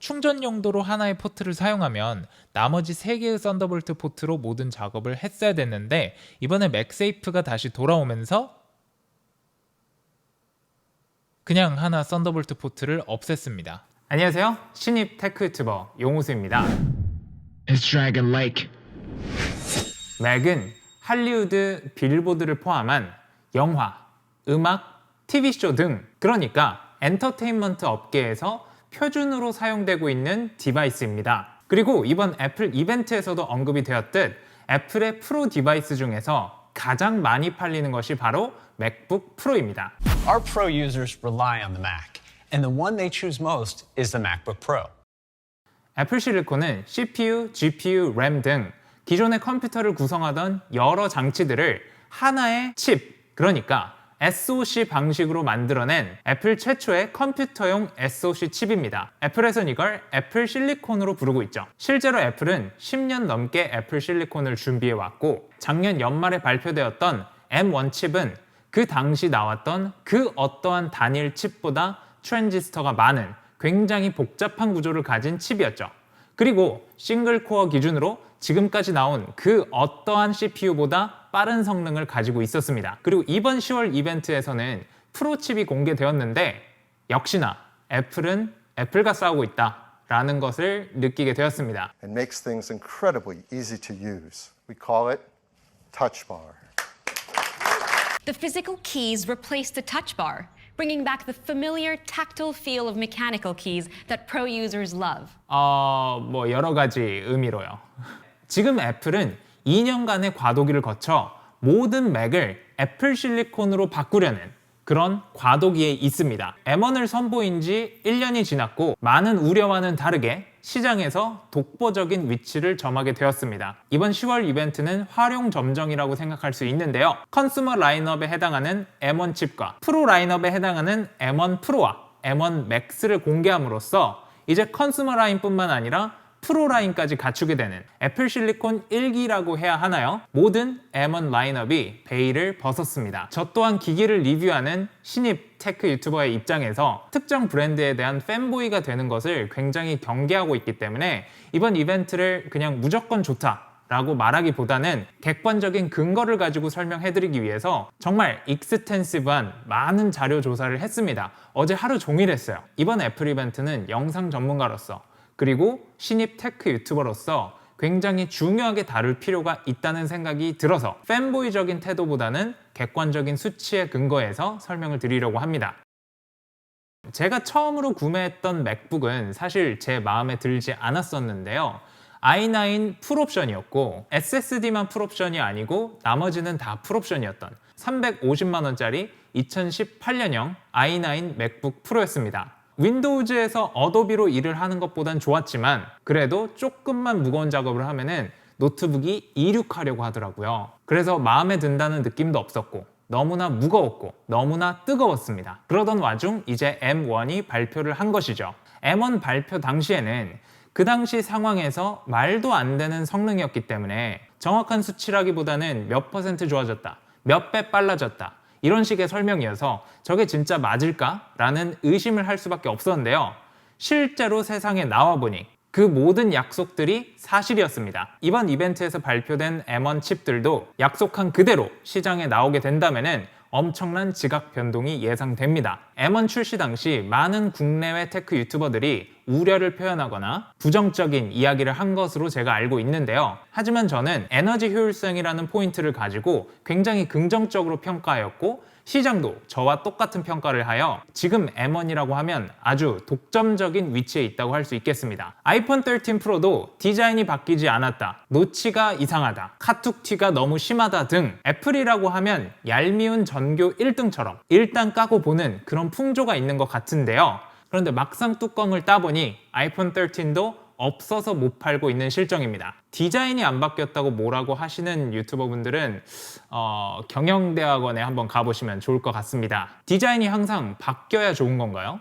충전 용도로 하나의 포트를 사용하면 나머지 3개의 썬더볼트 포트로 모든 작업을 했어야 됐는데 이번에 맥세이프가 다시 돌아오면서 그냥 하나 썬더볼트 포트를 없앴습니다. 안녕하세요. 신입 테크 유튜버 용우수입니다. It's Dragon Lake. 맥은 할리우드 빌보드를 포함한 영화, 음악, TV쇼 등 그러니까 엔터테인먼트 업계에서 표준으로 사용되고 있는 디바이스입니다. 그리고 이번 애플 이벤트에서도 언급이 되었듯 애플의 프로 디바이스 중에서 가장 많이 팔리는 것이 바로 맥북 프로입니다. Our Pro users rely on the Mac, and the one they choose most is the MacBook Pro. 애플 실리콘은 CPU, GPU, 램 등 기존의 컴퓨터를 구성하던 여러 장치들을 하나의 칩, 그러니까 SoC 방식으로 만들어낸 애플 최초의 컴퓨터용 SoC 칩입니다. 애플에선 이걸 애플 실리콘으로 부르고 있죠. 실제로 애플은 10년 넘게 애플 실리콘을 준비해왔고 작년 연말에 발표되었던 M1 칩은 그 당시 나왔던 그 어떠한 단일 칩보다 트랜지스터가 많은 굉장히 복잡한 구조를 가진 칩이었죠. 그리고 싱글 코어 기준으로 지금까지 나온 그 어떠한 CPU보다 빠른 성능을 가지고 있었습니다. 그리고 이번 10월 이벤트에서는 프로 칩이 공개되었는데 역시나 애플은 애플과 싸우고 있다라는 것을 느끼게 되었습니다. and makes things incredibly easy to use. We call it Touch Bar. The physical keys replace the touch bar, bringing back the familiar tactile feel of mechanical keys that pro users love. 뭐 여러 가지 의미로요. 지금 애플은 2년간의 과도기를 거쳐 모든 맥을 애플 실리콘으로 바꾸려는 그런 과도기에 있습니다. M1을 선보인 지 1년이 지났고 많은 우려와는 다르게 시장에서 독보적인 위치를 점하게 되었습니다. 이번 10월 이벤트는 활용 점정이라고 생각할 수 있는데요. 컨슈머 라인업에 해당하는 M1 칩과 프로 라인업에 해당하는 M1 프로와 M1 맥스를 공개함으로써 이제 컨슈머 라인뿐만 아니라 프로 라인까지 갖추게 되는 애플 실리콘 1기라고 해야 하나요? 모든 M1 라인업이 베일을 벗었습니다. 저 또한 기기를 리뷰하는 신입 테크 유튜버의 입장에서 특정 브랜드에 대한 팬보이가 되는 것을 굉장히 경계하고 있기 때문에 이번 이벤트를 그냥 무조건 좋다 라고 말하기보다는 객관적인 근거를 가지고 설명해드리기 위해서 정말 익스텐시브한 많은 자료 조사를 했습니다. 어제 하루 종일 했어요. 이번 애플 이벤트는 영상 전문가로서 그리고 신입 테크 유튜버로서 굉장히 중요하게 다룰 필요가 있다는 생각이 들어서 팬보이적인 태도보다는 객관적인 수치에 근거해서 설명을 드리려고 합니다. 제가 처음으로 구매했던 맥북은 사실 제 마음에 들지 않았었는데요. i9 풀옵션이었고 SSD만 풀옵션이 아니고 나머지는 다 풀옵션이었던 350만 원짜리 2018년형 i9 맥북 프로였습니다. 윈도우즈에서 어도비로 일을 하는 것보단 좋았지만 그래도 조금만 무거운 작업을 하면은 노트북이 이륙하려고 하더라고요. 그래서 마음에 든다는 느낌도 없었고 너무나 무거웠고 너무나 뜨거웠습니다. 그러던 와중 이제 M1이 발표를 한 것이죠. M1 발표 당시에는 그 당시 상황에서 말도 안 되는 성능이었기 때문에 정확한 수치라기보다는 몇 퍼센트 좋아졌다, 몇 배 빨라졌다 이런 식의 설명이어서 저게 진짜 맞을까? 라는 의심을 할 수밖에 없었는데요. 실제로 세상에 나와보니 그 모든 약속들이 사실이었습니다. 이번 이벤트에서 발표된 M1 칩들도 약속한 그대로 시장에 나오게 된다면 엄청난 지각 변동이 예상됩니다. M1 출시 당시 많은 국내외 테크 유튜버들이 우려를 표현하거나 부정적인 이야기를 한 것으로 제가 알고 있는데요. 하지만 저는 에너지 효율성이라는 포인트를 가지고 굉장히 긍정적으로 평가하였고 시장도 저와 똑같은 평가를 하여 지금 M1이라고 하면 아주 독점적인 위치에 있다고 할 수 있겠습니다. 아이폰 13 프로도 디자인이 바뀌지 않았다, 노치가 이상하다, 카툭튀가 너무 심하다 등 애플이라고 하면 얄미운 전교 1등처럼 일단 까고 보는 그런 풍조가 있는 것 같은데요. 그런데 막상 뚜껑을 따보니 아이폰 13도 없어서 못 팔고 있는 실정입니다. 디자인이 안 바뀌었다고 뭐라고 하시는 유튜버분들은 경영대학원에 한번 가보시면 좋을 것 같습니다. 디자인이 항상 바뀌어야 좋은 건가요?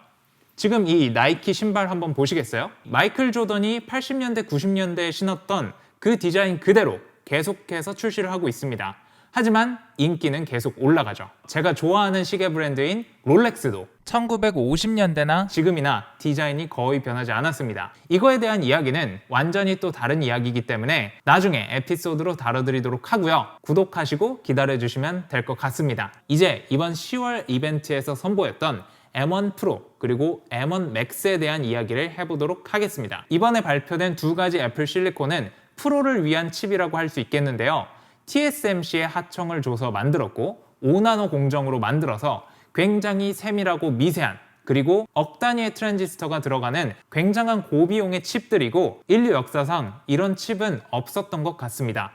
지금 이 나이키 신발 한번 보시겠어요? 마이클 조던이 80년대, 90년대에 신었던 그 디자인 그대로 계속해서 출시를 하고 있습니다. 하지만 인기는 계속 올라가죠. 제가 좋아하는 시계 브랜드인 롤렉스도 1950년대나 지금이나 디자인이 거의 변하지 않았습니다. 이거에 대한 이야기는 완전히 또 다른 이야기이기 때문에 나중에 에피소드로 다뤄드리도록 하고요. 구독하시고 기다려주시면 될 것 같습니다. 이제 이번 10월 이벤트에서 선보였던 M1 프로 그리고 M1 맥스에 대한 이야기를 해보도록 하겠습니다. 이번에 발표된 두 가지 애플 실리콘은 프로를 위한 칩이라고 할 수 있겠는데요. TSMC의 하청을 줘서 만들었고 5나노 공정으로 만들어서 굉장히 세밀하고 미세한 그리고 억 단위의 트랜지스터가 들어가는 굉장한 고비용의 칩들이고 인류 역사상 이런 칩은 없었던 것 같습니다.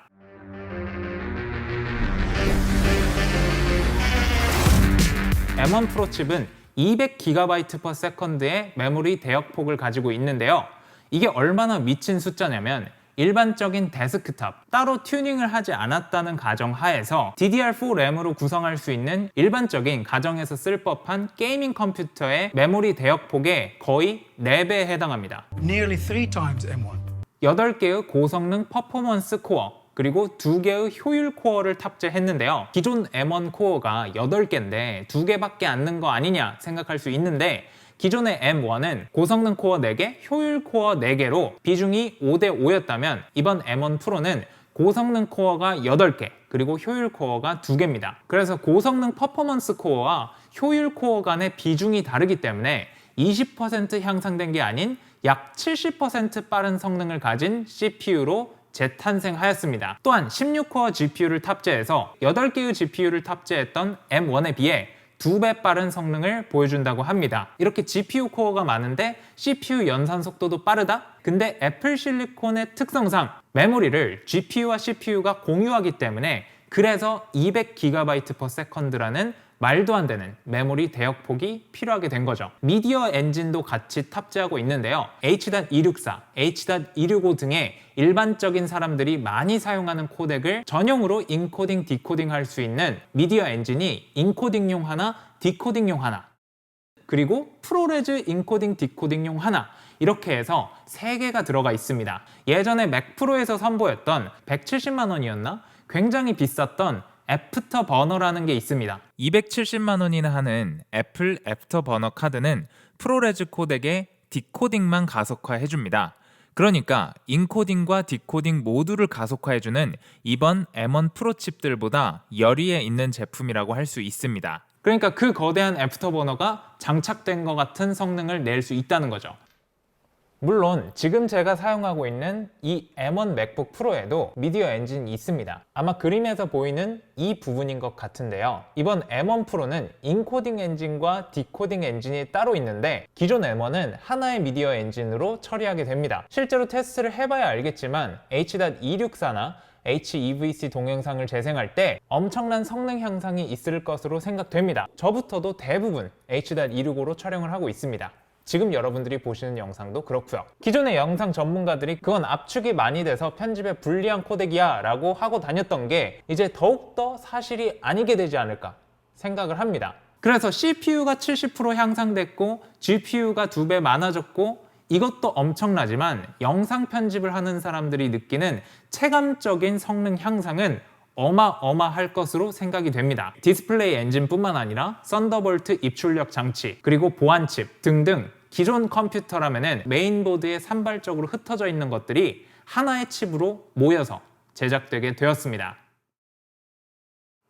M1 프로 칩은 200GB/s의 메모리 대역폭을 가지고 있는데요. 이게 얼마나 미친 숫자냐면 일반적인 데스크탑, 따로 튜닝을 하지 않았다는 가정 하에서 DDR4 램으로 구성할 수 있는 일반적인 가정에서 쓸 법한 게이밍 컴퓨터의 메모리 대역폭의 거의 4배에 해당합니다. nearly 3 times M1. 8개의 고성능 퍼포먼스 코어 그리고 2개의 효율 코어를 탑재했는데요. 기존 M1 코어가 8개인데 2개밖에 안 는 거 아니냐 생각할 수 있는데 기존의 M1은 고성능 코어 4개, 효율 코어 4개로 비중이 5대5였다면 이번 M1 프로는 고성능 코어가 8개, 그리고 효율 코어가 2개입니다. 그래서 고성능 퍼포먼스 코어와 효율 코어 간의 비중이 다르기 때문에 20% 향상된 게 아닌 약 70% 빠른 성능을 가진 CPU로 재탄생하였습니다. 또한 16코어 GPU를 탑재해서 8개의 GPU를 탑재했던 M1에 비해 2배 빠른 성능을 보여준다고 합니다. 이렇게 GPU 코어가 많은데 CPU 연산 속도도 빠르다? 근데 애플 실리콘의 특성상 메모리를 GPU와 CPU가 공유하기 때문에 그래서 200GB/s라는 말도 안 되는 메모리 대역폭이 필요하게 된 거죠. 미디어 엔진도 같이 탑재하고 있는데요. H.264, H.265 등의 일반적인 사람들이 많이 사용하는 코덱을 전용으로 인코딩, 디코딩 할 수 있는 미디어 엔진이 인코딩용 하나, 디코딩용 하나, 그리고 프로레즈 인코딩, 디코딩용 하나, 이렇게 해서 3개가 들어가 있습니다. 예전에 맥 프로에서 선보였던 170만 원이었나? 굉장히 비쌌던 애프터버너라는 게 있습니다. 270만 원이나 하는 애플 애프터버너 카드는 프로레즈 코덱의 디코딩만 가속화해줍니다. 그러니까 인코딩과 디코딩 모두를 가속화해주는 이번 M1 프로 칩들보다 열의에 있는 제품이라고 할 수 있습니다. 그러니까 그 거대한 애프터버너가 장착된 것 같은 성능을 낼 수 있다는 거죠. 물론 지금 제가 사용하고 있는 이 M1 맥북 프로에도 미디어 엔진이 있습니다. 아마 그림에서 보이는 이 부분인 것 같은데요. 이번 M1 프로는 인코딩 엔진과 디코딩 엔진이 따로 있는데 기존 M1은 하나의 미디어 엔진으로 처리하게 됩니다. 실제로 테스트를 해봐야 알겠지만 H.264나 HEVC 동영상을 재생할 때 엄청난 성능 향상이 있을 것으로 생각됩니다. 저부터도 대부분 H.265로 촬영을 하고 있습니다. 지금 여러분들이 보시는 영상도 그렇고요. 기존의 영상 전문가들이 그건 압축이 많이 돼서 편집에 불리한 코덱이야 라고 하고 다녔던 게 이제 더욱더 사실이 아니게 되지 않을까 생각을 합니다. 그래서 CPU가 70% 향상됐고 GPU가 2배 많아졌고 이것도 엄청나지만 영상 편집을 하는 사람들이 느끼는 체감적인 성능 향상은 어마어마할 것으로 생각이 됩니다. 디스플레이 엔진뿐만 아니라 썬더볼트 입출력 장치, 그리고 보안칩 등등 기존 컴퓨터라면은 메인보드에 산발적으로 흩어져 있는 것들이 하나의 칩으로 모여서 제작되게 되었습니다.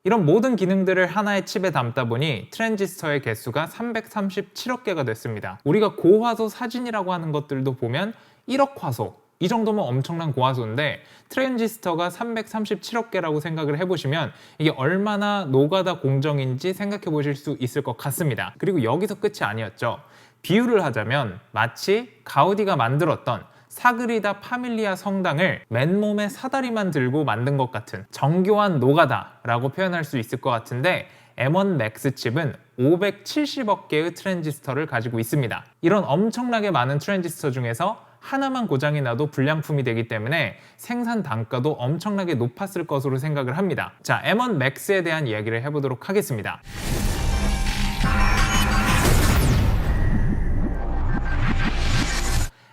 이런 모든 기능들을 하나의 칩에 담다 보니 트랜지스터의 개수가 337억 개가 됐습니다. 우리가 고화소 사진이라고 하는 것들도 보면 1억 화소, 이 정도면 엄청난 고화소인데 트랜지스터가 337억 개라고 생각을 해보시면 이게 얼마나 노가다 공정인지 생각해 보실 수 있을 것 같습니다. 그리고 여기서 끝이 아니었죠. 비유를 하자면 마치 가우디가 만들었던 사그리다 파밀리아 성당을 맨몸에 사다리만 들고 만든 것 같은 정교한 노가다라고 표현할 수 있을 것 같은데 M1 맥스 칩은 570억 개의 트랜지스터를 가지고 있습니다. 이런 엄청나게 많은 트랜지스터 중에서 하나만 고장이 나도 불량품이 되기 때문에 생산 단가도 엄청나게 높았을 것으로 생각을 합니다. 자, M1 맥스에 대한 이야기를 해보도록 하겠습니다.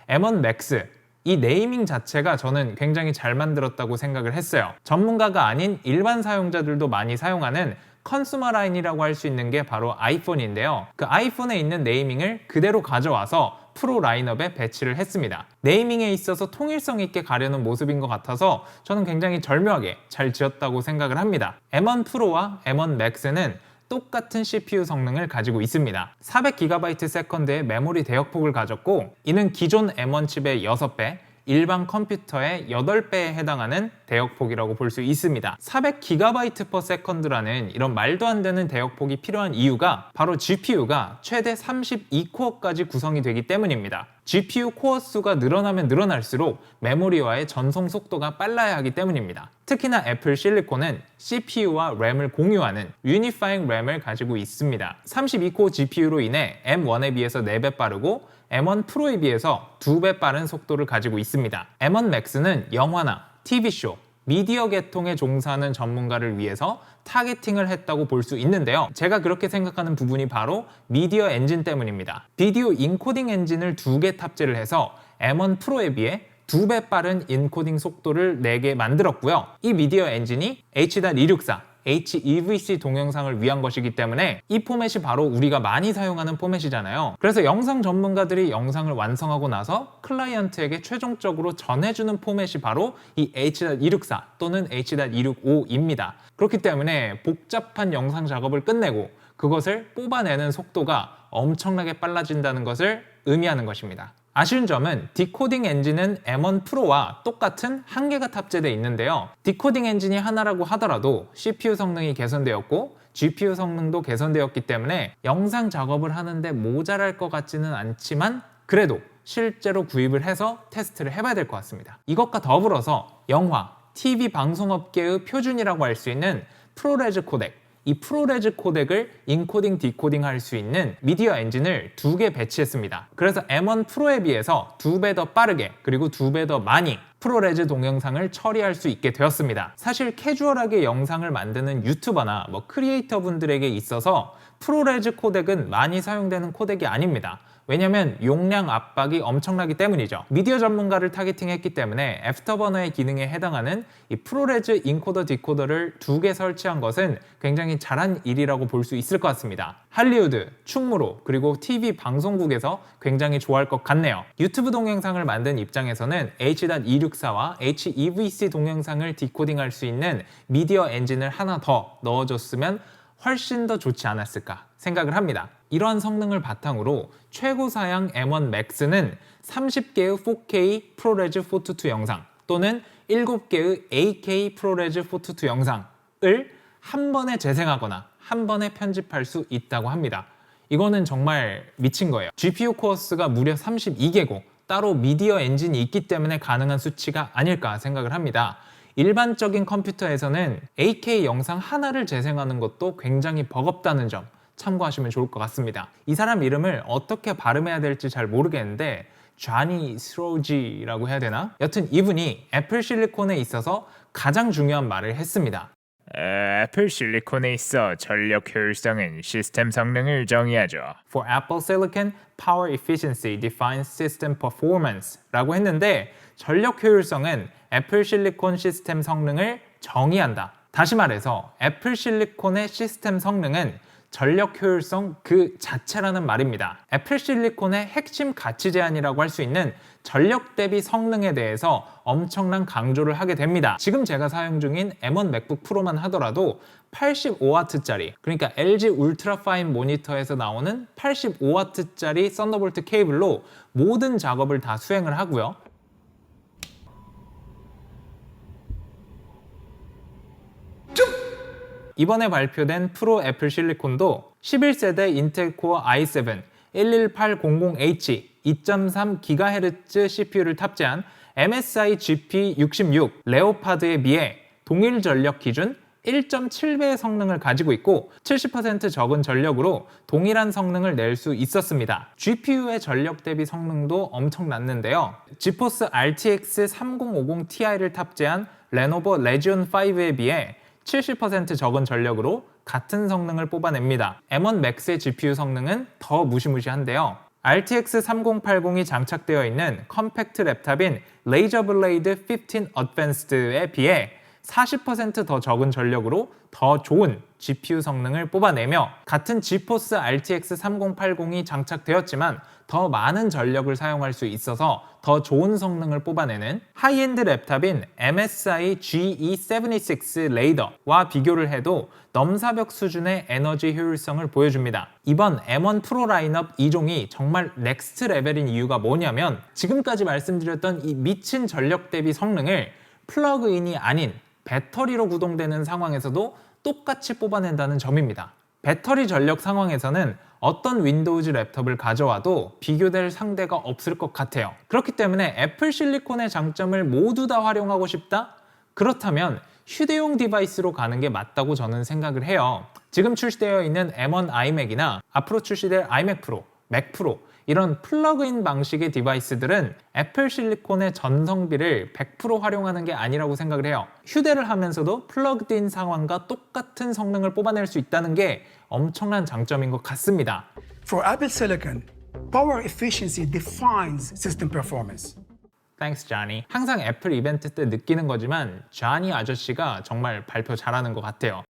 M1 맥스, 이 네이밍 자체가 저는 굉장히 잘 만들었다고 생각을 했어요. 전문가가 아닌 일반 사용자들도 많이 사용하는 컨슈머 라인이라고 할 수 있는 게 바로 아이폰인데요. 그 아이폰에 있는 네이밍을 그대로 가져와서 프로 라인업에 배치를 했습니다. 네이밍에 있어서 통일성 있게 가려는 모습인 것 같아서 저는 굉장히 절묘하게 잘 지었다고 생각을 합니다. M1 프로와 M1 맥스는 똑같은 CPU 성능을 가지고 있습니다. 400GBs의 메모리 대역폭을 가졌고 이는 기존 M1 칩의 6배, 일반 컴퓨터의 8배에 해당하는 대역폭이라고 볼 수 있습니다. 400GBps라는 이런 말도 안 되는 대역폭이 필요한 이유가 바로 GPU가 최대 32코어까지 구성이 되기 때문입니다. GPU 코어 수가 늘어나면 늘어날수록 메모리와의 전송 속도가 빨라야 하기 때문입니다. 특히나 애플 실리콘은 CPU와 램을 공유하는 유니파잉 램을 가지고 있습니다. 32코어 GPU로 인해 M1에 비해서 4배 빠르고 M1 프로에 비해서 2배 빠른 속도를 가지고 있습니다. M1 맥스는 영화나 TV쇼, 미디어 계통에 종사하는 전문가를 위해서 타겟팅을 했다고 볼 수 있는데요. 제가 그렇게 생각하는 부분이 바로 미디어 엔진 때문입니다. 비디오 인코딩 엔진을 2개 탑재를 해서 M1 프로에 비해 2배 빠른 인코딩 속도를 내게 만들었고요. 이 미디어 엔진이 H.264, HEVC 동영상을 위한 것이기 때문에 이 포맷이 바로 우리가 많이 사용하는 포맷이잖아요. 그래서 영상 전문가들이 영상을 완성하고 나서 클라이언트에게 최종적으로 전해주는 포맷이 바로 이 H.264 또는 H.265입니다. 그렇기 때문에 복잡한 영상 작업을 끝내고 그것을 뽑아내는 속도가 엄청나게 빨라진다는 것을 의미하는 것입니다. 아쉬운 점은 디코딩 엔진은 M1 프로와 똑같은 한 개가 탑재되어 있는데요. 디코딩 엔진이 하나라고 하더라도 CPU 성능이 개선되었고 GPU 성능도 개선되었기 때문에 영상 작업을 하는데 모자랄 것 같지는 않지만 그래도 실제로 구입을 해서 테스트를 해봐야 될 것 같습니다. 이것과 더불어서 영화, TV 방송업계의 표준이라고 할 수 있는 프로레즈 코덱, 이 프로레즈 코덱을 인코딩, 디코딩 할 수 있는 미디어 엔진을 2개 배치했습니다. 그래서 M1 프로에 비해서 2배 더 빠르게 그리고 2배 더 많이 프로레즈 동영상을 처리할 수 있게 되었습니다. 사실 캐주얼하게 영상을 만드는 유튜버나 크리에이터 분들에게 있어서 프로레즈 코덱은 많이 사용되는 코덱이 아닙니다. 왜냐면 용량 압박이 엄청나기 때문이죠. 미디어 전문가를 타겟팅했기 때문에 애프터버너의 기능에 해당하는 이 프로레즈 인코더 디코더를 2개 설치한 것은 굉장히 잘한 일이라고 볼 수 있을 것 같습니다. 할리우드, 충무로, 그리고 TV 방송국에서 굉장히 좋아할 것 같네요. 유튜브 동영상을 만든 입장에서는 H.264와 HEVC 동영상을 디코딩할 수 있는 미디어 엔진을 하나 더 넣어줬으면 훨씬 더 좋지 않았을까 생각을 합니다. 이러한 성능을 바탕으로 최고 사양 M1 맥스는 30개의 4K 프로레즈 포토2 영상 또는 7개의 8K 프로레즈 포토2 영상을 한 번에 재생하거나 한 번에 편집할 수 있다고 합니다. 이거는 정말 미친 거예요. GPU 코어 수가 무려 32개고 따로 미디어 엔진이 있기 때문에 가능한 수치가 아닐까 생각을 합니다. 일반적인 컴퓨터에서는 8K 영상 하나를 재생하는 것도 굉장히 버겁다는 점 참고하시면 좋을 것 같습니다. 이 사람 이름을 어떻게 발음해야 될지 잘 모르겠는데 쟈니 스로지라고 해야 되나? 여튼 이분이 애플 실리콘에 있어서 가장 중요한 말을 했습니다. 애플 실리콘에 있어 전력 효율성은 시스템 성능을 정의하죠. For Apple Silicon, power efficiency defines system performance 라고 했는데 전력 효율성은 애플 실리콘 시스템 성능을 정의한다. 다시 말해서 애플 실리콘의 시스템 성능은 전력 효율성 그 자체라는 말입니다. 애플 실리콘의 핵심 가치 제한이라고 할 수 있는 전력 대비 성능에 대해서 엄청난 강조를 하게 됩니다. 지금 제가 사용 중인 M1 맥북 프로만 하더라도 85W짜리, 그러니까 LG 울트라 파인 모니터에서 나오는 85W짜리 썬더볼트 케이블로 모든 작업을 다 수행을 하고요. 이번에 발표된 프로 애플 실리콘도 11세대 인텔 코어 i7 11800H 2.3GHz CPU를 탑재한 MSI GP66 레오파드에 비해 동일 전력 기준 1.7배의 성능을 가지고 있고 70% 적은 전력으로 동일한 성능을 낼 수 있었습니다. GPU의 전력 대비 성능도 엄청났는데요. 지포스 RTX 3050 Ti를 탑재한 레노버 레지온 5에 비해 70% 적은 전력으로 같은 성능을 뽑아냅니다. M1 맥스의 GPU 성능은 더 무시무시한데요. RTX 3080이 장착되어 있는 컴팩트 랩탑인 레이저 블레이드 15 어드밴스드에 비해 40% 더 적은 전력으로 더 좋은 GPU 성능을 뽑아내며 같은 지포스 RTX 3080이 장착되었지만 더 많은 전력을 사용할 수 있어서 더 좋은 성능을 뽑아내는 하이엔드 랩탑인 MSI GE76 레이더와 비교를 해도 넘사벽 수준의 에너지 효율성을 보여줍니다. 이번 M1 프로 라인업 2종이 정말 넥스트 레벨인 이유가 뭐냐면 지금까지 말씀드렸던 이 미친 전력 대비 성능을 플러그인이 아닌 배터리로 구동되는 상황에서도 똑같이 뽑아낸다는 점입니다. 배터리 전력 상황에서는 어떤 윈도우즈 랩탑을 가져와도 비교될 상대가 없을 것 같아요. 그렇기 때문에 애플 실리콘의 장점을 모두 다 활용하고 싶다? 그렇다면 휴대용 디바이스로 가는 게 맞다고 저는 생각을 해요. 지금 출시되어 있는 M1 iMac이나 앞으로 출시될 iMac Pro, Mac Pro 이런 플러그인 방식의 디바이스들은 애플 실리콘의 전성비를 100% 활용하는 게 아니라고 생각을 해요. 휴대를 하면서도 플러그드인 상황과 똑같은 성능을 뽑아낼 수 있다는 게 엄청난 장점인 것 같습니다. For Apple Silicon, power efficiency defines system performance. Thanks, Johnny. 항상 애플 이벤트 때 느끼는 거지만 쟈니 아저씨가 정말 발표 잘하는 것 같아요.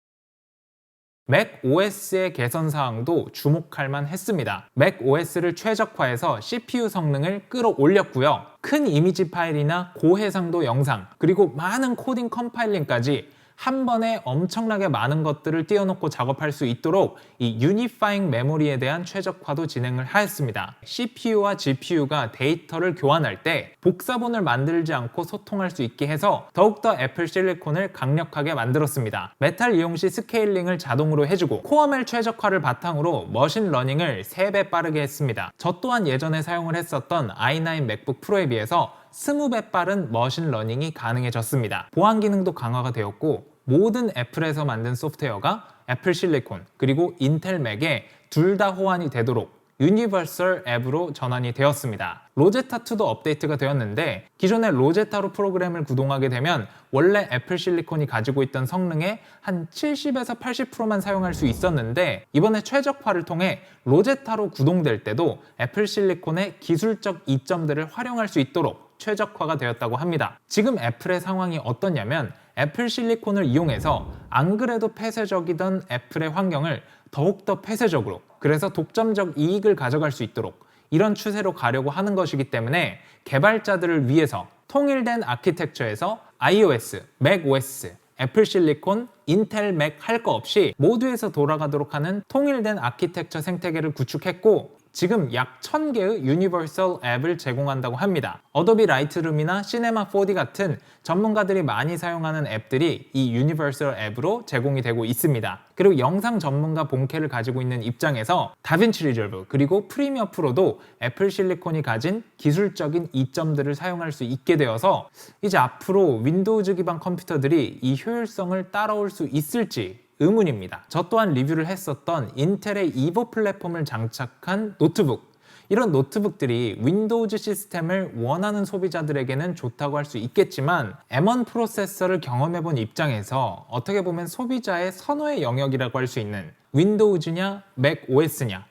맥 OS의 개선 사항도 주목할 만 했습니다. 맥 OS를 최적화해서 CPU 성능을 끌어올렸고요. 큰 이미지 파일이나 고해상도 영상, 그리고 많은 코딩 컴파일링까지 한 번에 엄청나게 많은 것들을 띄워놓고 작업할 수 있도록 이 유니파잉 메모리에 대한 최적화도 진행을 하였습니다. CPU와 GPU가 데이터를 교환할 때 복사본을 만들지 않고 소통할 수 있게 해서 더욱더 애플 실리콘을 강력하게 만들었습니다. 메탈 이용 시 스케일링을 자동으로 해주고 코어멜 최적화를 바탕으로 머신러닝을 3배 빠르게 했습니다. 저 또한 예전에 사용을 했었던 i9 맥북 프로에 비해서 20배 빠른 머신러닝이 가능해졌습니다. 보안 기능도 강화가 되었고 모든 애플에서 만든 소프트웨어가 애플 실리콘 그리고 인텔 맥에 둘 다 호환이 되도록 유니버설 앱으로 전환이 되었습니다. 로제타2도 업데이트가 되었는데 기존의 로제타로 프로그램을 구동하게 되면 원래 애플 실리콘이 가지고 있던 성능의 한 70에서 80%만 사용할 수 있었는데 이번에 최적화를 통해 로제타로 구동될 때도 애플 실리콘의 기술적 이점들을 활용할 수 있도록 최적화가 되었다고 합니다. 지금 애플의 상황이 어떠냐면 애플 실리콘을 이용해서 안 그래도 폐쇄적이던 애플의 환경을 더욱더 폐쇄적으로, 그래서 독점적 이익을 가져갈 수 있도록 이런 추세로 가려고 하는 것이기 때문에 개발자들을 위해서 통일된 아키텍처에서 iOS, macOS, 애플 실리콘, 인텔 맥 할 거 없이 모두에서 돌아가도록 하는 통일된 아키텍처 생태계를 구축했고 지금 약 1000개의 유니버설 앱을 제공한다고 합니다. 어도비 라이트룸이나 시네마 4D 같은 전문가들이 많이 사용하는 앱들이 이 유니버설 앱으로 제공이 되고 있습니다. 그리고 영상 전문가 본캐를 가지고 있는 입장에서 다빈치 리졸브 그리고 프리미어 프로도 애플 실리콘이 가진 기술적인 이점들을 사용할 수 있게 되어서 이제 앞으로 윈도우즈 기반 컴퓨터들이 이 효율성을 따라올 수 있을지 의문입니다. 저 또한 리뷰를 했었던 인텔의 이보 플랫폼을 장착한 노트북, 이런 노트북들이 윈도우즈 시스템을 원하는 소비자들에게는 좋다고 할 수 있겠지만 M1 프로세서를 경험해본 입장에서 어떻게 보면 소비자의 선호의 영역이라고 할 수 있는 윈도우즈냐 맥 OS냐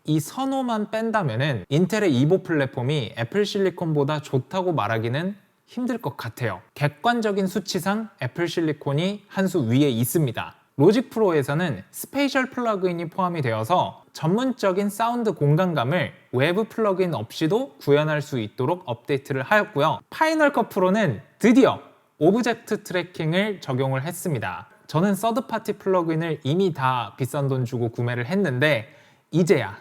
이 선호만 뺀다면은 인텔의 이보 플랫폼이 애플 실리콘보다 좋다고 말하기는 힘들 것 같아요. 객관적인 수치상 애플 실리콘이 한 수 위에 있습니다. 로직 프로에서는 스페이셜 플러그인이 포함이 되어서 전문적인 사운드 공간감을 외부 플러그인 없이도 구현할 수 있도록 업데이트를 하였고요. 파이널 컷 프로는 드디어 오브젝트 트래킹을 적용을 했습니다. 저는 서드파티 플러그인을 이미 다 비싼 돈 주고 구매를 했는데 이제야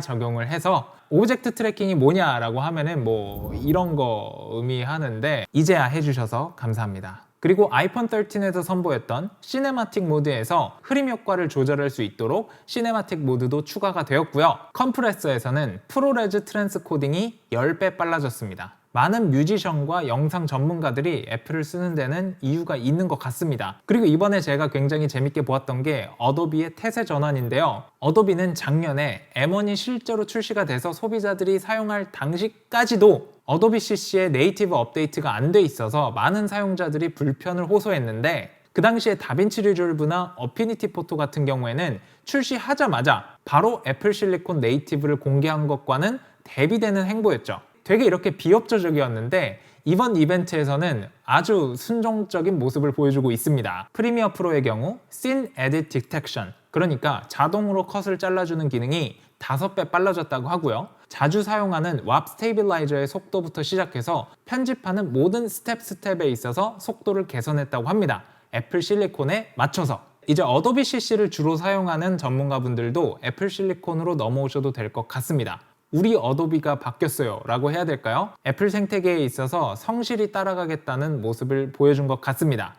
적용을 해서 오브젝트 트래킹이 뭐냐라고 하면은 뭐 이런 거 의미하는데 이제야 해주셔서 감사합니다. 그리고 아이폰 13에서 선보였던 시네마틱 모드에서 흐림 효과를 조절할 수 있도록 시네마틱 모드도 추가가 되었고요. 컴프레서에서는 프로레즈 트랜스코딩이 10배 빨라졌습니다. 많은 뮤지션과 영상 전문가들이 애플을 쓰는 데는 이유가 있는 것 같습니다. 그리고 이번에 제가 굉장히 재밌게 보았던 게 어도비의 태세 전환인데요. 어도비는 작년에 M1이 실제로 출시가 돼서 소비자들이 사용할 당시까지도 어도비 CC의 네이티브 업데이트가 안 돼 있어서 많은 사용자들이 불편을 호소했는데 그 당시에 다빈치 리졸브나 어피니티 포토 같은 경우에는 출시하자마자 바로 애플 실리콘 네이티브를 공개한 것과는 대비되는 행보였죠. 되게 이렇게 비협조적이었는데 이번 이벤트에서는 아주 순종적인 모습을 보여주고 있습니다. 프리미어 프로의 경우 Scene Edit Detection, 그러니까 자동으로 컷을 잘라주는 기능이 5배 빨라졌다고 하고요. 자주 사용하는 WAP 스테이빌라이저의 속도부터 시작해서 편집하는 모든 스텝에 있어서 속도를 개선했다고 합니다. 애플 실리콘에 맞춰서. 이제 어도비 CC를 주로 사용하는 전문가분들도 애플 실리콘으로 넘어오셔도 될 것 같습니다. 우리 어도비가 바뀌었어요 라고 해야 될까요? 애플 생태계에 있어서 성실히 따라가겠다는 모습을 보여준 것 같습니다.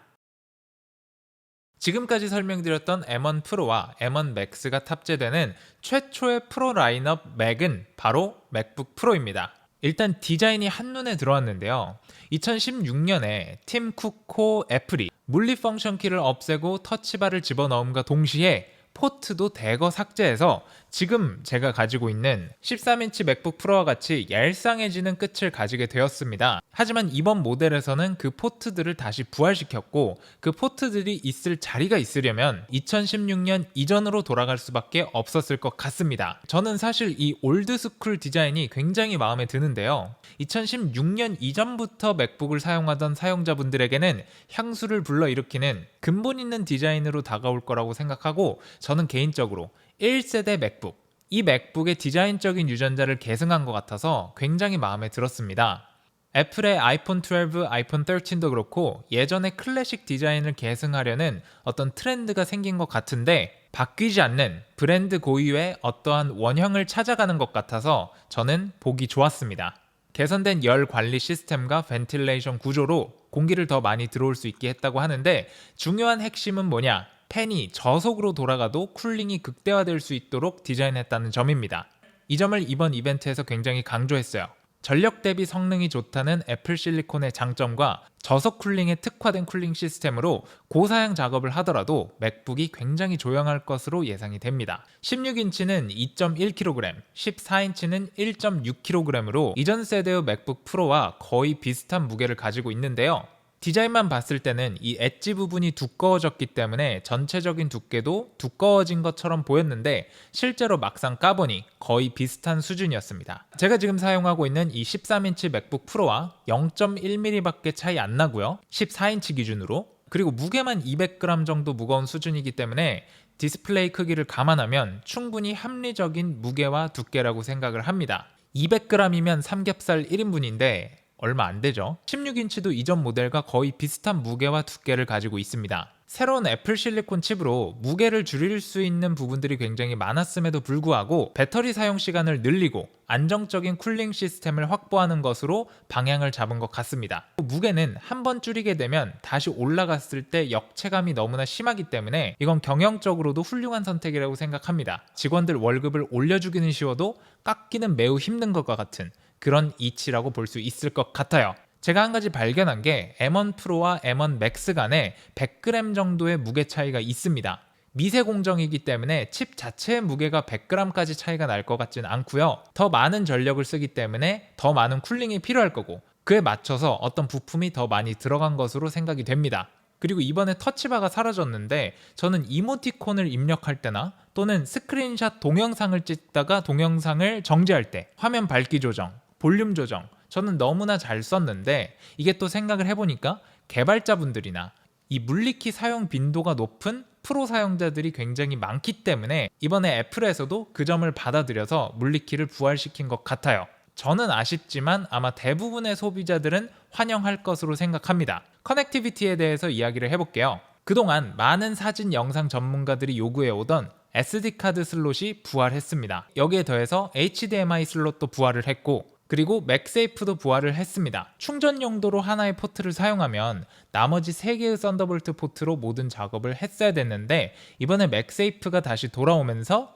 지금까지 설명드렸던 M1 프로와 M1 맥스가 탑재되는 최초의 프로 라인업 맥은 바로 맥북 프로입니다. 일단 디자인이 한눈에 들어왔는데요. 2016년에 팀 쿡코 애플이 물리 펑션 키를 없애고 터치바를 집어넣음과 동시에 포트도 대거 삭제해서 지금 제가 가지고 있는 13인치 맥북 프로와 같이 얄쌍해지는 끝을 가지게 되었습니다. 하지만 이번 모델에서는 그 포트들을 다시 부활시켰고 그 포트들이 있을 자리가 있으려면 2016년 이전으로 돌아갈 수밖에 없었을 것 같습니다. 저는 사실 이 올드스쿨 디자인이 굉장히 마음에 드는데요. 2016년 이전부터 맥북을 사용하던 사용자분들에게는 향수를 불러일으키는 근본 있는 디자인으로 다가올 거라고 생각하고 저는 개인적으로 1세대 맥북, 이 맥북의 디자인적인 유전자를 계승한 것 같아서 굉장히 마음에 들었습니다. 애플의 아이폰 12, 아이폰 13도 그렇고 예전의 클래식 디자인을 계승하려는 어떤 트렌드가 생긴 것 같은데 바뀌지 않는 브랜드 고유의 어떠한 원형을 찾아가는 것 같아서 저는 보기 좋았습니다. 개선된 열 관리 시스템과 벤틸레이션 구조로 공기를 더 많이 들어올 수 있게 했다고 하는데 중요한 핵심은 뭐냐? 팬이 저속으로 돌아가도 쿨링이 극대화될 수 있도록 디자인했다는 점입니다. 이 점을 이번 이벤트에서 굉장히 강조했어요. 전력 대비 성능이 좋다는 애플 실리콘의 장점과 저속 쿨링에 특화된 쿨링 시스템으로 고사양 작업을 하더라도 맥북이 굉장히 조용할 것으로 예상이 됩니다. 16인치는 2.1kg, 14인치는 1.6kg으로 이전 세대의 맥북 프로와 거의 비슷한 무게를 가지고 있는데요. 디자인만 봤을 때는 이 엣지 부분이 두꺼워졌기 때문에 전체적인 두께도 두꺼워진 것처럼 보였는데 실제로 막상 까보니 거의 비슷한 수준이었습니다. 제가 지금 사용하고 있는 이 13인치 맥북 프로와 0.1mm 밖에 차이 안 나고요. 14인치 기준으로. 그리고 무게만 200g 정도 무거운 수준이기 때문에 디스플레이 크기를 감안하면 충분히 합리적인 무게와 두께라고 생각을 합니다. 200g이면 삼겹살 1인분인데 얼마 안 되죠. 16인치도 이전 모델과 거의 비슷한 무게와 두께를 가지고 있습니다. 새로운 애플 실리콘 칩으로 무게를 줄일 수 있는 부분들이 굉장히 많았음에도 불구하고 배터리 사용 시간을 늘리고 안정적인 쿨링 시스템을 확보하는 것으로 방향을 잡은 것 같습니다. 무게는 한번 줄이게 되면 다시 올라갔을 때 역체감이 너무나 심하기 때문에 이건 경영적으로도 훌륭한 선택이라고 생각합니다. 직원들 월급을 올려주기는 쉬워도 깎기는 매우 힘든 것과 같은 그런 이치라고 볼 수 있을 것 같아요. 제가 한 가지 발견한 게 M1 프로와 M1 맥스 간에 100g 정도의 무게 차이가 있습니다. 미세 공정이기 때문에 칩 자체의 무게가 100g까지 차이가 날 것 같지는 않고요. 더 많은 전력을 쓰기 때문에 더 많은 쿨링이 필요할 거고 그에 맞춰서 어떤 부품이 더 많이 들어간 것으로 생각이 됩니다. 그리고 이번에 터치바가 사라졌는데 저는 이모티콘을 입력할 때나 또는 스크린샷 동영상을 찍다가 동영상을 정지할 때 화면 밝기 조정, 볼륨 조정 저는 너무나 잘 썼는데 이게 또 생각을 해보니까 개발자분들이나 이 물리키 사용 빈도가 높은 프로 사용자들이 굉장히 많기 때문에 이번에 애플에서도 그 점을 받아들여서 물리키를 부활시킨 것 같아요. 저는 아쉽지만 아마 대부분의 소비자들은 환영할 것으로 생각합니다. 커넥티비티에 대해서 이야기를 해볼게요. 그동안 많은 사진 영상 전문가들이 요구해오던 SD카드 슬롯이 부활했습니다. 여기에 더해서 HDMI 슬롯도 부활을 했고 그리고 맥세이프도 부활을 했습니다. 충전 용도로 하나의 포트를 사용하면 나머지 3개의 썬더볼트 포트로 모든 작업을 했어야 됐는데 이번에 맥세이프가 다시 돌아오면서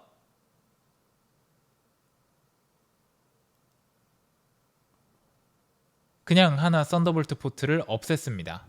그냥 하나 썬더볼트 포트를 없앴습니다.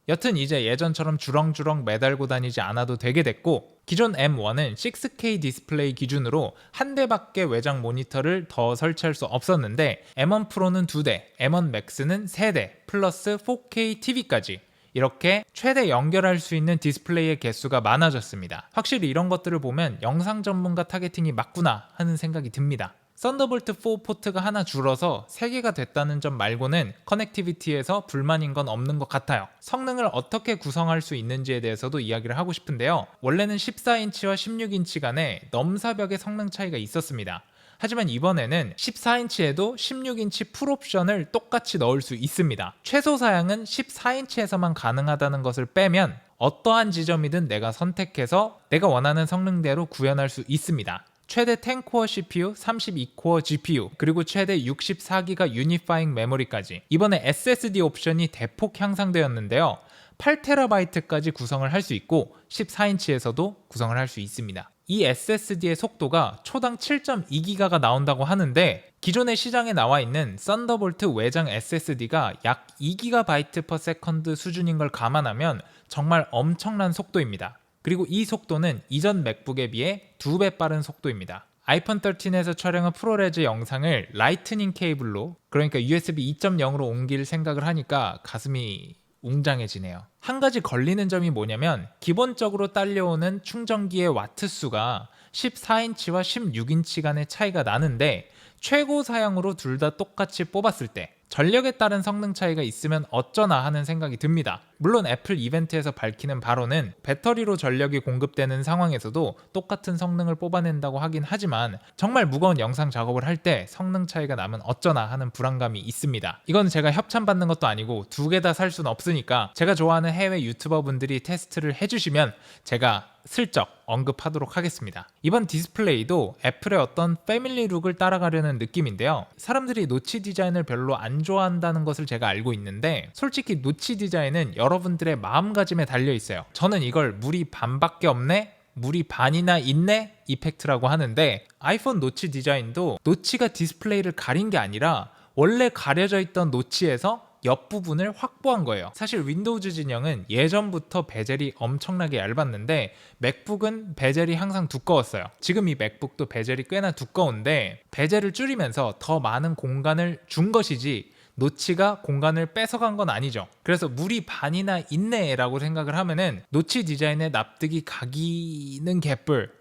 여튼 이제 예전처럼 주렁주렁 매달고 다니지 않아도 되게 됐고 기존 M1은 6K 디스플레이 기준으로 한 대밖에 외장 모니터를 더 설치할 수 없었는데 M1 프로는 2대, M1 맥스는 3대 플러스 4K TV까지 이렇게 최대 연결할 수 있는 디스플레이의 개수가 많아졌습니다. 확실히 이런 것들을 보면 영상 전문가 타겟팅이 맞구나 하는 생각이 듭니다. 썬더볼트 4 포트가 하나 줄어서 3개가 됐다는 점 말고는 커넥티비티에서 불만인 건 없는 것 같아요. 성능을 어떻게 구성할 수 있는지에 대해서도 이야기를 하고 싶은데요. 원래는 14인치와 16인치 간에 넘사벽의 성능 차이가 있었습니다. 하지만 이번에는 14인치에도 16인치 풀옵션을 똑같이 넣을 수 있습니다. 최소 사양은 14인치에서만 가능하다는 것을 빼면 어떠한 지점이든 내가 선택해서 내가 원하는 성능대로 구현할 수 있습니다. 최대 10코어 CPU, 32코어 GPU, 그리고 최대 64기가 유니파잉 메모리까지. 이번에 SSD 옵션이 대폭 향상되었는데요. 8TB까지 구성을 할 수 있고 14인치에서도 구성을 할 수 있습니다. 이 SSD의 속도가 초당 7.2기가가 나온다고 하는데 기존의 시장에 나와 있는 썬더볼트 외장 SSD가 약 2GB/s 수준인 걸 감안하면 정말 엄청난 속도입니다. 그리고 이 속도는 이전 맥북에 비해 2배 빠른 속도입니다. 아이폰 13에서 촬영한 프로레즈 영상을 라이트닝 케이블로, 그러니까 USB 2.0으로 옮길 생각을 하니까 가슴이 웅장해지네요. 한 가지 걸리는 점이 뭐냐면 기본적으로 딸려오는 충전기의 와트 수가 14인치와 16인치 간의 차이가 나는데 최고 사양으로 둘 다 똑같이 뽑았을 때 전력에 따른 성능 차이가 있으면 어쩌나 하는 생각이 듭니다. 물론 애플 이벤트에서 밝히는 바로는 배터리로 전력이 공급되는 상황에서도 똑같은 성능을 뽑아낸다고 하긴 하지만 정말 무거운 영상 작업을 할 때 성능 차이가 나면 어쩌나 하는 불안감이 있습니다. 이건 제가 협찬받는 것도 아니고 두 개 다 살 수는 없으니까 제가 좋아하는 해외 유튜버 분들이 테스트를 해주시면 제가 슬쩍 언급하도록 하겠습니다. 이번 디스플레이도 애플의 어떤 패밀리 룩을 따라가려는 느낌인데요. 사람들이 노치 디자인을 별로 안 좋아한다는 것을 제가 알고 있는데 솔직히 노치 디자인은 여러분들의 마음가짐에 달려 있어요. 저는 이걸 물이 반밖에 없네? 물이 반이나 있네? 이펙트라고 하는데 아이폰 노치 디자인도 노치가 디스플레이를 가린 게 아니라 원래 가려져 있던 노치에서 옆부분을 확보한 거예요. 사실 윈도우즈 진영은 예전부터 베젤이 엄청나게 얇았는데 맥북은 베젤이 항상 두꺼웠어요. 지금 이 맥북도 베젤이 꽤나 두꺼운데 베젤을 줄이면서 더 많은 공간을 준 것이지 노치가 공간을 뺏어간 건 아니죠. 그래서 물이 반이나 있네 라고 생각을 하면은 노치 디자인에 납득이 가기는 개뿔,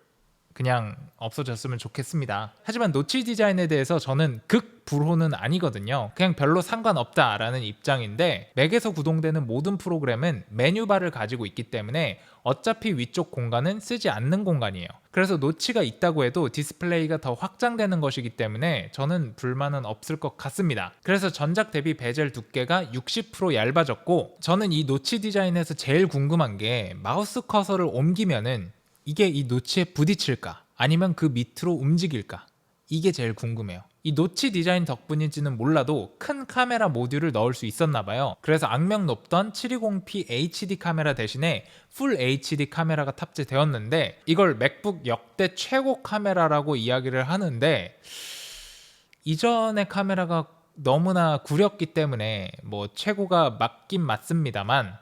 그냥 없어졌으면 좋겠습니다. 하지만 노치 디자인에 대해서 저는 극불호는 아니거든요. 그냥 별로 상관없다라는 입장인데 맥에서 구동되는 모든 프로그램은 메뉴바를 가지고 있기 때문에 어차피 위쪽 공간은 쓰지 않는 공간이에요. 그래서 노치가 있다고 해도 디스플레이가 더 확장되는 것이기 때문에 저는 불만은 없을 것 같습니다. 그래서 전작 대비 베젤 두께가 60% 얇아졌고 저는 이 노치 디자인에서 제일 궁금한 게 마우스 커서를 옮기면은 이게 이 노치에 부딪힐까? 아니면 그 밑으로 움직일까? 이게 제일 궁금해요. 이 노치 디자인 덕분인지는 몰라도 큰 카메라 모듈을 넣을 수 있었나 봐요. 그래서 악명 높던 720p HD 카메라 대신에 풀 HD 카메라가 탑재되었는데 이걸 맥북 역대 최고 카메라라고 이야기를 하는데 이전의 카메라가 너무나 구렸기 때문에 뭐 최고가 맞긴 맞습니다만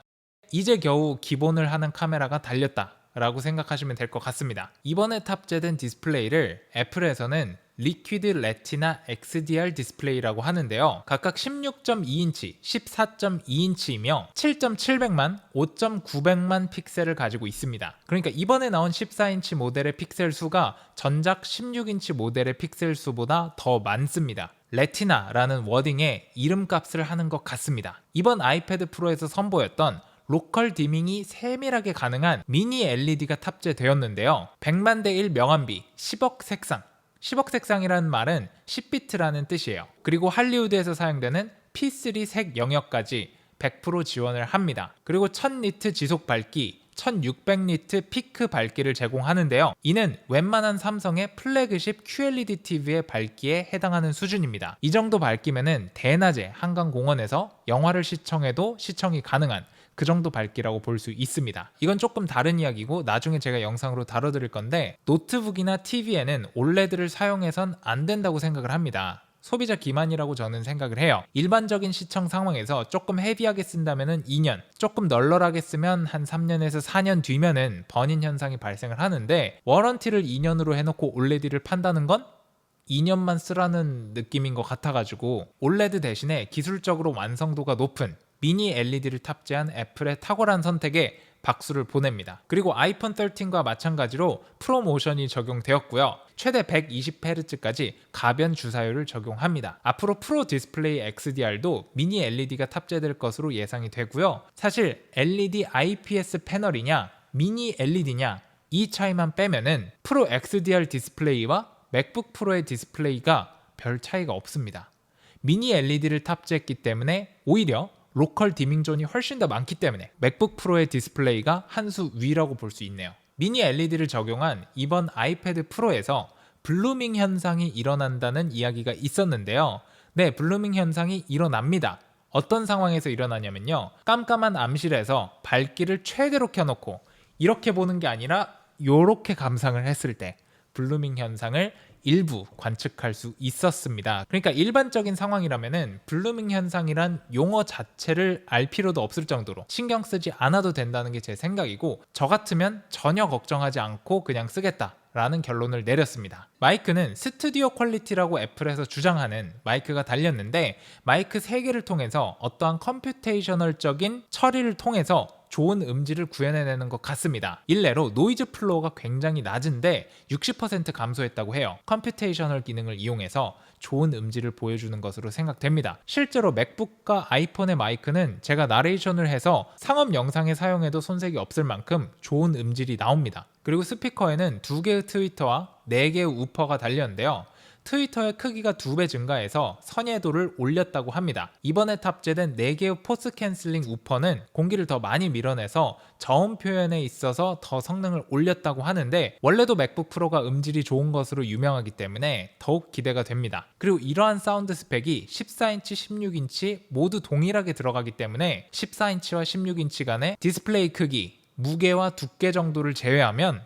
이제 겨우 기본을 하는 카메라가 달렸다 라고 생각하시면 될 것 같습니다. 이번에 탑재된 디스플레이를 애플에서는 리퀴드 레티나 XDR 디스플레이라고 하는데요. 각각 16.2인치, 14.2인치이며 7.700만, 5.900만 픽셀을 가지고 있습니다. 그러니까 이번에 나온 14인치 모델의 픽셀 수가 전작 16인치 모델의 픽셀 수보다 더 많습니다. 레티나라는 워딩에 이름값을 하는 것 같습니다. 이번 아이패드 프로에서 선보였던 로컬 디밍이 세밀하게 가능한 미니 LED가 탑재되었는데요. 100만 대 1 명암비, 10억 색상. 10억 색상이라는 말은 10비트라는 뜻이에요. 그리고 할리우드에서 사용되는 P3 색 영역까지 100% 지원을 합니다. 그리고 1000니트 지속 밝기, 1600니트 피크 밝기를 제공하는데요. 이는 웬만한 삼성의 플래그십 QLED TV의 밝기에 해당하는 수준입니다. 이 정도 밝기면은 대낮에 한강공원에서 영화를 시청해도 시청이 가능한 그 정도 밝기라고 볼 수 있습니다. 이건 조금 다른 이야기고 나중에 제가 영상으로 다뤄드릴 건데 노트북이나 TV에는 OLED를 사용해선 안 된다고 생각을 합니다. 소비자 기만이라고 저는 생각을 해요. 일반적인 시청 상황에서 조금 헤비하게 쓴다면 2년, 조금 널널하게 쓰면 한 3년에서 4년 뒤면은 버닝 현상이 발생을 하는데 워런티를 2년으로 해놓고 OLED를 판다는 건 2년만 쓰라는 느낌인 것 같아가지고 OLED 대신에 기술적으로 완성도가 높은 미니 LED를 탑재한 애플의 탁월한 선택에 박수를 보냅니다. 그리고 아이폰 13과 마찬가지로 프로모션이 적용되었고요. 최대 120Hz까지 가변 주사율을 적용합니다. 앞으로 프로 디스플레이 XDR도 미니 LED가 탑재될 것으로 예상이 되고요. 사실 LED IPS 패널이냐 미니 LED냐 이 차이만 빼면은 프로 XDR 디스플레이와 맥북 프로의 디스플레이가 별 차이가 없습니다. 미니 LED를 탑재했기 때문에 오히려 로컬 디밍 존이 훨씬 더 많기 때문에 맥북 프로의 디스플레이가 한 수 위라고 볼 수 있네요. 미니 LED를 적용한 이번 아이패드 프로에서 블루밍 현상이 일어난다는 이야기가 있었는데요. 네, 블루밍 현상이 일어납니다. 어떤 상황에서 일어나냐면요. 깜깜한 암실에서 밝기를 최대로 켜놓고 이렇게 보는 게 아니라 이렇게 감상을 했을 때 블루밍 현상을 일부 관측할 수 있었습니다. 그러니까 일반적인 상황이라면은 블루밍 현상이란 용어 자체를 알 필요도 없을 정도로 신경 쓰지 않아도 된다는 게 제 생각이고 저 같으면 전혀 걱정하지 않고 그냥 쓰겠다라는 결론을 내렸습니다. 마이크는 스튜디오 퀄리티라고 애플에서 주장하는 마이크가 달렸는데 마이크 3개를 통해서 어떠한 컴퓨테이셔널적인 처리를 통해서 좋은 음질을 구현해내는 것 같습니다. 일례로 노이즈 플로어가 굉장히 낮은데 60% 감소했다고 해요. 컴퓨테이셔널 기능을 이용해서 좋은 음질을 보여주는 것으로 생각됩니다. 실제로 맥북과 아이폰의 마이크는 제가 나레이션을 해서 상업 영상에 사용해도 손색이 없을 만큼 좋은 음질이 나옵니다. 그리고 스피커에는 2개의 트위터와 4개의 우퍼가 달렸는데요. 트위터의 크기가 2배 증가해서 선예도를 올렸다고 합니다. 이번에 탑재된 4개의 포스 캔슬링 우퍼는 공기를 더 많이 밀어내서 저음 표현에 있어서 더 성능을 올렸다고 하는데 원래도 맥북 프로가 음질이 좋은 것으로 유명하기 때문에 더욱 기대가 됩니다. 그리고 이러한 사운드 스펙이 14인치, 16인치 모두 동일하게 들어가기 때문에 14인치와 16인치 간의 디스플레이 크기, 무게와 두께 정도를 제외하면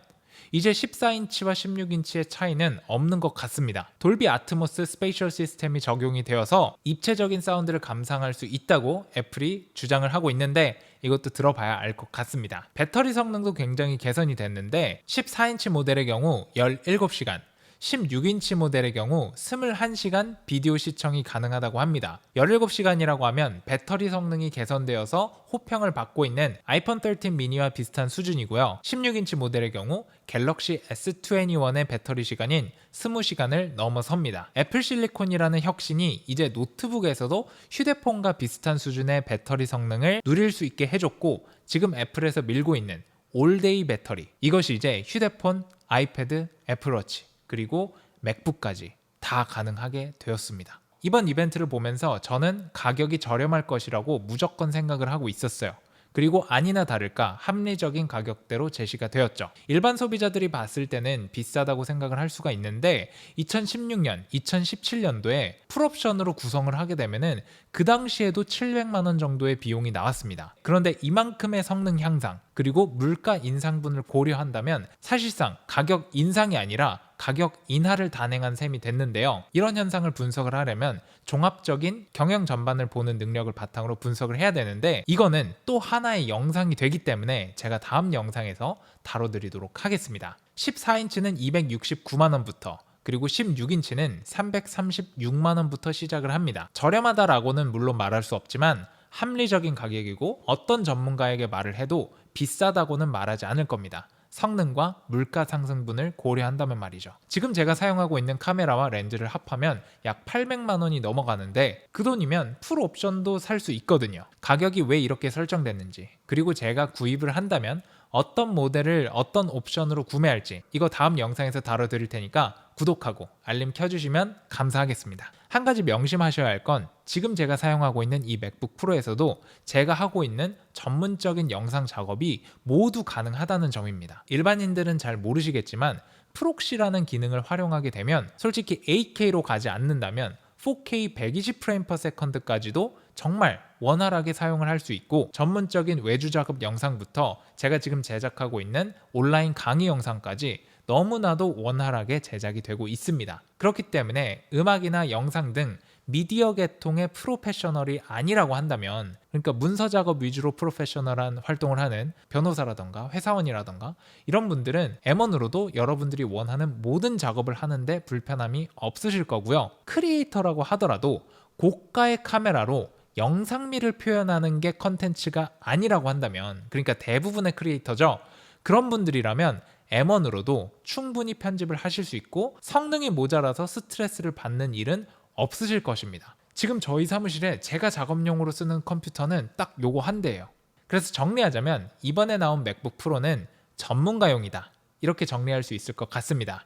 이제 14인치와 16인치의 차이는 없는 것 같습니다. 돌비 아트모스 스페이셜 시스템이 적용이 되어서 입체적인 사운드를 감상할 수 있다고 애플이 주장을 하고 있는데 이것도 들어봐야 알 것 같습니다. 배터리 성능도 굉장히 개선이 됐는데 14인치 모델의 경우 17시간, 16인치 모델의 경우 21시간 비디오 시청이 가능하다고 합니다. 17시간이라고 하면 배터리 성능이 개선되어서 호평을 받고 있는 아이폰 13 미니와 비슷한 수준이고요. 16인치 모델의 경우 갤럭시 S21의 배터리 시간인 20시간을 넘어섭니다. 애플 실리콘이라는 혁신이 이제 노트북에서도 휴대폰과 비슷한 수준의 배터리 성능을 누릴 수 있게 해줬고 지금 애플에서 밀고 있는 올데이 배터리 이것이 이제 휴대폰, 아이패드, 애플워치 그리고 맥북까지 다 가능하게 되었습니다. 이번 이벤트를 보면서 저는 가격이 저렴할 것이라고 무조건 생각을 하고 있었어요. 그리고 아니나 다를까 합리적인 가격대로 제시가 되었죠. 일반 소비자들이 봤을 때는 비싸다고 생각을 할 수가 있는데 2016년, 2017년도에 풀옵션으로 구성을 하게 되면은 그 당시에도 700만 원 정도의 비용이 나왔습니다. 그런데 이만큼의 성능 향상 그리고 물가 인상분을 고려한다면 사실상 가격 인상이 아니라 가격 인하를 단행한 셈이 됐는데요. 이런 현상을 분석을 하려면 종합적인 경영 전반을 보는 능력을 바탕으로 분석을 해야 되는데 이거는 또 하나의 영상이 되기 때문에 제가 다음 영상에서 다뤄드리도록 하겠습니다. 14인치는 269만 원부터 그리고 16인치는 336만 원부터 시작을 합니다. 저렴하다라고는 물론 말할 수 없지만 합리적인 가격이고 어떤 전문가에게 말을 해도 비싸다고는 말하지 않을 겁니다. 성능과 물가 상승분을 고려한다면 말이죠. 지금 제가 사용하고 있는 카메라와 렌즈를 합하면 약 800만 원이 넘어가는데 그 돈이면 풀 옵션도 살 수 있거든요. 가격이 왜 이렇게 설정됐는지 그리고 제가 구입을 한다면 어떤 모델을 어떤 옵션으로 구매할지 이거 다음 영상에서 다뤄드릴 테니까 구독하고 알림 켜주시면 감사하겠습니다. 한 가지 명심하셔야 할 건 지금 제가 사용하고 있는 이 맥북 프로에서도 제가 하고 있는 전문적인 영상 작업이 모두 가능하다는 점입니다. 일반인들은 잘 모르시겠지만 프록시라는 기능을 활용하게 되면 솔직히 8K로 가지 않는다면 4K 120프레임/세컨드까지도 정말 원활하게 사용을 할 수 있고 전문적인 외주 작업 영상부터 제가 지금 제작하고 있는 온라인 강의 영상까지 너무나도 원활하게 제작이 되고 있습니다. 그렇기 때문에 음악이나 영상 등 미디어 계통의 프로페셔널이 아니라고 한다면 그러니까 문서 작업 위주로 프로페셔널한 활동을 하는 변호사라던가 회사원이라던가 이런 분들은 M1으로도 여러분들이 원하는 모든 작업을 하는데 불편함이 없으실 거고요. 크리에이터라고 하더라도 고가의 카메라로 영상미를 표현하는 게 컨텐츠가 아니라고 한다면, 그러니까 대부분의 크리에이터죠. 그런 분들이라면 M1으로도 충분히 편집을 하실 수 있고 성능이 모자라서 스트레스를 받는 일은 없으실 것입니다. 지금 저희 사무실에 제가 작업용으로 쓰는 컴퓨터는 딱 요거 한 대예요. 그래서 정리하자면 이번에 나온 맥북 프로는 전문가용이다, 이렇게 정리할 수 있을 것 같습니다.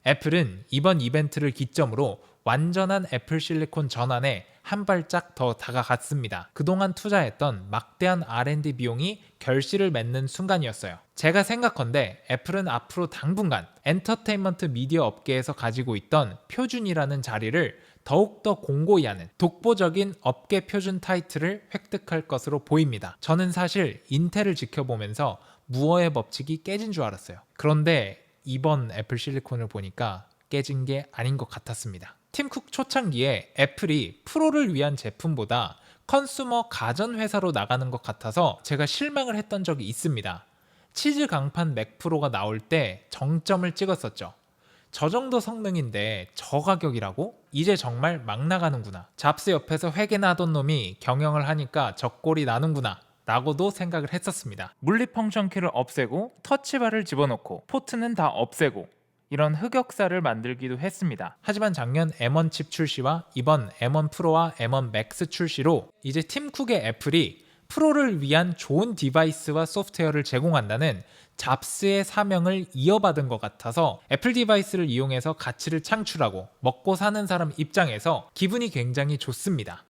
애플은 이번 이벤트를 기점으로 완전한 애플 실리콘 전환에 한 발짝 더 다가갔습니다. 그동안 투자했던 막대한 R&D 비용이 결실을 맺는 순간이었어요. 제가 생각컨대 애플은 앞으로 당분간 엔터테인먼트 미디어 업계에서 가지고 있던 표준이라는 자리를 더욱더 공고히 하는 독보적인 업계 표준 타이틀을 획득할 것으로 보입니다. 저는 사실 인텔을 지켜보면서 무어의 법칙이 깨진 줄 알았어요. 그런데 이번 애플 실리콘을 보니까 깨진 게 아닌 것 같았습니다. 팀쿡 초창기에 애플이 프로를 위한 제품보다 컨슈머 가전 회사로 나가는 것 같아서 제가 실망을 했던 적이 있습니다. 치즈 강판 맥 프로가 나올 때 정점을 찍었었죠. 저 정도 성능인데 저 가격이라고? 이제 정말 막 나가는구나. 잡스 옆에서 회계나 하던 놈이 경영을 하니까 적골이 나는구나 라고도 생각을 했었습니다. 물리 펑션 키를 없애고 터치바를 집어넣고 포트는 다 없애고 이런 흑역사를 만들기도 했습니다. 하지만 작년 M1 칩 출시와 이번 M1 프로와 M1 맥스 출시로 이제 팀쿡의 애플이 프로를 위한 좋은 디바이스와 소프트웨어를 제공한다는 잡스의 사명을 이어받은 것 같아서 애플 디바이스를 이용해서 가치를 창출하고 먹고 사는 사람 입장에서 기분이 굉장히 좋습니다.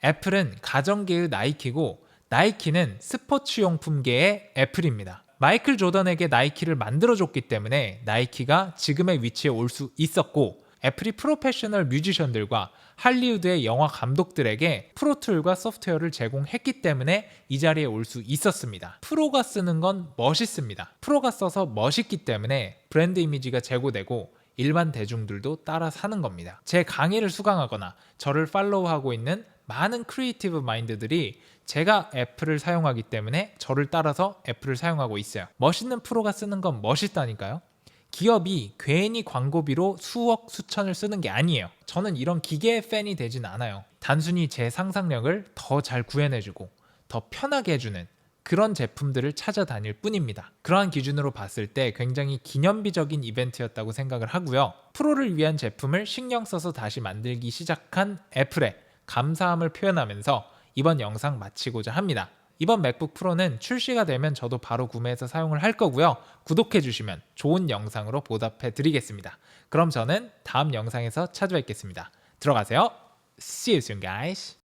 애플은 가전계의 나이키고 나이키는 스포츠용품계의 애플입니다. 마이클 조던에게 나이키를 만들어줬기 때문에 나이키가 지금의 위치에 올 수 있었고, 애플이 프로페셔널 뮤지션들과 할리우드의 영화 감독들에게 프로툴과 소프트웨어를 제공했기 때문에 이 자리에 올 수 있었습니다. 프로가 쓰는 건 멋있습니다. 프로가 써서 멋있기 때문에 브랜드 이미지가 제고되고 일반 대중들도 따라 사는 겁니다. 제 강의를 수강하거나 저를 팔로우하고 있는 많은 크리에이티브 마인드들이 제가 애플을 사용하기 때문에 저를 따라서 애플을 사용하고 있어요. 멋있는 프로가 쓰는 건 멋있다니까요. 기업이 괜히 광고비로 수억 수천을 쓰는 게 아니에요. 저는 이런 기계의 팬이 되진 않아요. 단순히 제 상상력을 더 잘 구현해주고 더 편하게 해주는 그런 제품들을 찾아다닐 뿐입니다. 그러한 기준으로 봤을 때 굉장히 기념비적인 이벤트였다고 생각을 하고요. 프로를 위한 제품을 신경 써서 다시 만들기 시작한 애플에 감사함을 표현하면서 이번 영상 마치고자 합니다. 이번 맥북 프로는 출시가 되면 저도 바로 구매해서 사용을 할 거고요. 구독해 주시면 좋은 영상으로 보답해 드리겠습니다. 그럼 저는 다음 영상에서 찾아뵙겠습니다. 들어가세요. See you soon, guys.